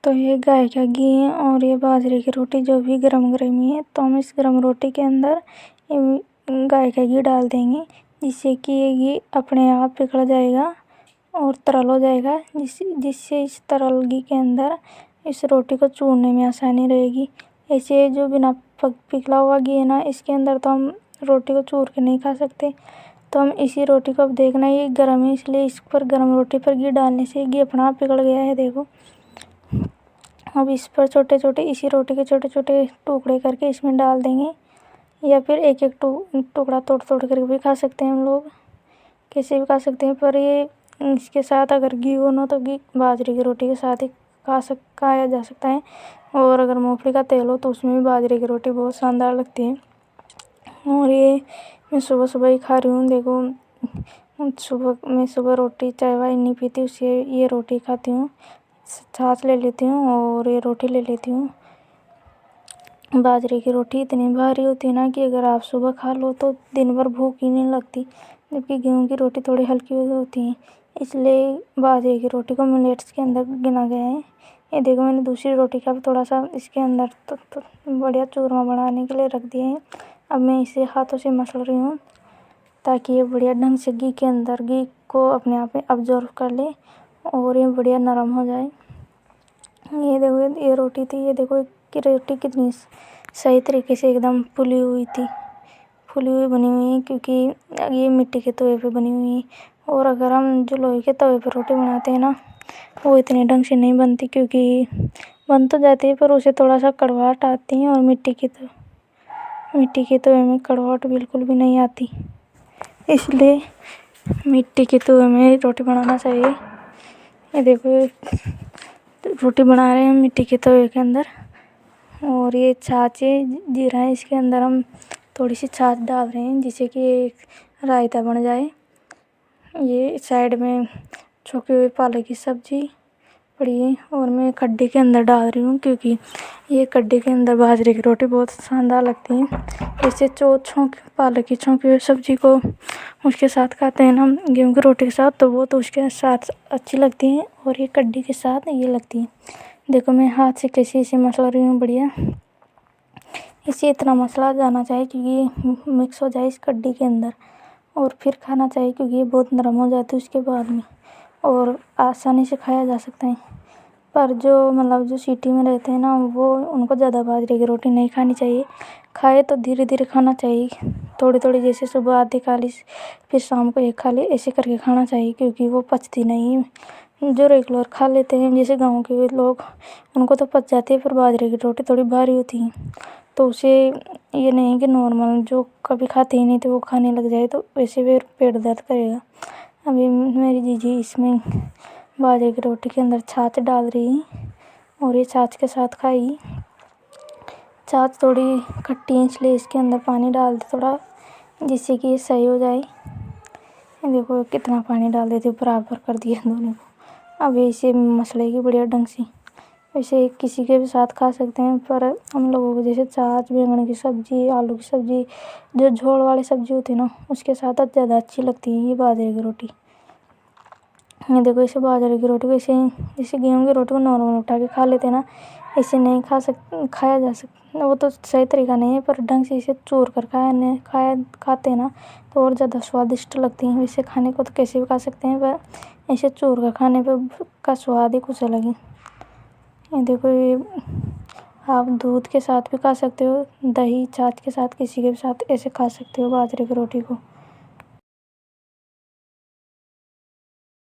तो ये गाय का घी है और ये बाजरे की रोटी जो भी गरम गरम ही है। तो हम इस गरम रोटी के अंदर ये गाय का घी डाल देंगे, जिससे कि ये घी अपने आप पिघल जाएगा और तरल हो जाएगा, जिससे इस तरल घी के अंदर इस रोटी को चूरने में आसानी रहेगी। ऐसे जो बिना पिघला हुआ घी है ना, इसके अंदर तो हम रोटी को चूर के नहीं खा सकते। तो हम इसी रोटी को, अब देखना ये गर्म है इसलिए इस पर गर्म रोटी पर घी डालने से घी अपना आप पिघल गया है, देखो। अब इस पर छोटे छोटे, इसी रोटी के छोटे छोटे टुकड़े करके इसमें डाल देंगे, या फिर एक एक टुकड़ा तोड़ तोड़ करके भी खा सकते हैं हम लोग, कैसे भी खा सकते हैं। पर ये इसके साथ अगर घी हो ना, तो घी बाजरे की रोटी के साथ ही खाया जा सकता है। और अगर मूंगफली का तेल हो तो उसमें भी बाजरे की रोटी बहुत शानदार लगती है। और ये मैं सुबह सुबह ही खा रही हूँ, देखो। सुबह रोटी चाय वाय नहीं पीती, उससे ये रोटी खाती हूँ, छाछ ले लेती हूँ और ये रोटी ले लेती हूँ। बाजरे की रोटी इतनी भारी होती है ना कि अगर आप सुबह खा लो तो दिन भर भूख ही नहीं लगती, जबकि गेहूं की रोटी थोड़ी हल्की होती है, इसलिए बाजरे की रोटी को मिलेट्स के अंदर गिना गया है। ये देखो, मैंने दूसरी रोटी का भी थोड़ा सा इसके अंदर तो बढ़िया चूरमा बनाने के लिए रख दिया है। अब मैं इसे हाथों से मसल रही हूँ, ताकि ये बढ़िया ढंग से घी के अंदर घी को अपने आप में अब्जॉर्व कर ले और ये बढ़िया नरम हो जाए। ये देखो, ये रोटी थी, ये देखो कि रोटी कितनी सही तरीके से एकदम फुली हुई थी, फुली हुई बनी हुई है, क्योंकि ये मिट्टी के तवे पे बनी हुई है। और अगर हम जो लोहे के तवे पर रोटी बनाते हैं ना, वो इतने ढंग से नहीं बनती, क्योंकि बन तो जाती है पर उसे थोड़ा सा कड़वाहट आती है, और मिट्टी के तवे में कड़वाहट बिल्कुल भी नहीं आती। इसलिए मिट्टी के तवे में रोटी बनाना चाहिए। ये देखो, रोटी बना रहे हैं मिट्टी के तवे के अंदर। और ये छाछ जीरा है, इसके अंदर हम थोड़ी सी छाछ डाल रहे हैं, जिससे कि एक रायता बन जाए। ये साइड में छोकी हुई पालक की सब्जी पड़ी है, और मैं कड्डी के अंदर डाल रही हूँ, क्योंकि ये कड्डी के अंदर बाजरे की रोटी बहुत शानदार लगती है। जैसे पालक की छोंकी हुई सब्जी को उसके साथ खाते हैं ना गेहूं की रोटी के साथ, तो वो तो उसके साथ अच्छी लगती है, और ये कड्डी के साथ ये लगती है। देखो, मैं हाथ से कैसे इसे मसल रही हूँ बढ़िया। इसे इतना मसला जाना चाहिए क्योंकि मिक्स हो जाए इस कड्डी के अंदर, और फिर खाना चाहिए, क्योंकि ये बहुत नरम हो जाती है उसके बाद में, और आसानी से खाया जा सकता है। पर जो सिटी में रहते हैं ना, वो उनको ज़्यादा बाजरे की रोटी नहीं खानी चाहिए। खाए तो धीरे धीरे खाना चाहिए, थोड़ी थोड़ी, जैसे सुबह आधी खा ली फिर शाम को एक खा ली, ऐसे करके खाना चाहिए, क्योंकि वो पचती नहीं है। जो रेगुलर खा लेते हैं जैसे गाँव के लोग, उनको तो पच जाती है, पर बाजरे की रोटी थोड़ी भारी होती है, तो उसे ये नहीं कि नॉर्मल जो कभी खाते ही नहीं थे वो खाने लग जाए, तो वैसे फिर पेट दर्द करेगा। अभी मेरी जीजी इसमें बाजरे की रोटी के अंदर छाछ डाल रही है, और ये छाछ के साथ खाई। छाछ थोड़ी खट्टी है, इसलिए इसके अंदर पानी डाल दे थोड़ा, जिससे कि ये सही हो जाए। ये देखो कितना पानी डाल देते, बराबर कर दिया दोनों को। अब इसे मसले की बढ़िया ढंग से, वैसे किसी के भी साथ खा सकते हैं, पर हम लोगों को जैसे छाछ, बैंगन की सब्जी, आलू की सब्जी, जो झोल वाली सब्जी होती है ना, उसके साथ ज़्यादा अच्छी लगती है ये बाजरे की रोटी। ये देखो, इसे बाजरे की रोटी को ऐसे जैसे गेहूं की रोटी को नॉर्मल उठा के खा लेते हैं ना, ऐसे नहीं खाया जा सकता। वो तो सही तरीका नहीं है, पर ढंग से इसे चूर कर खाते हैं ना, तो और ज़्यादा स्वादिष्ट लगती हैं। वैसे खाने को तो कैसे भी खा सकते हैं, पर ऐसे चूर कर खाने पर का स्वाद ही कुछ अलग है। ये देखो, ये आप दूध के साथ भी खा सकते हो, दही छाछ के साथ, किसी के भी साथ ऐसे खा सकते हो बाजरे की रोटी को।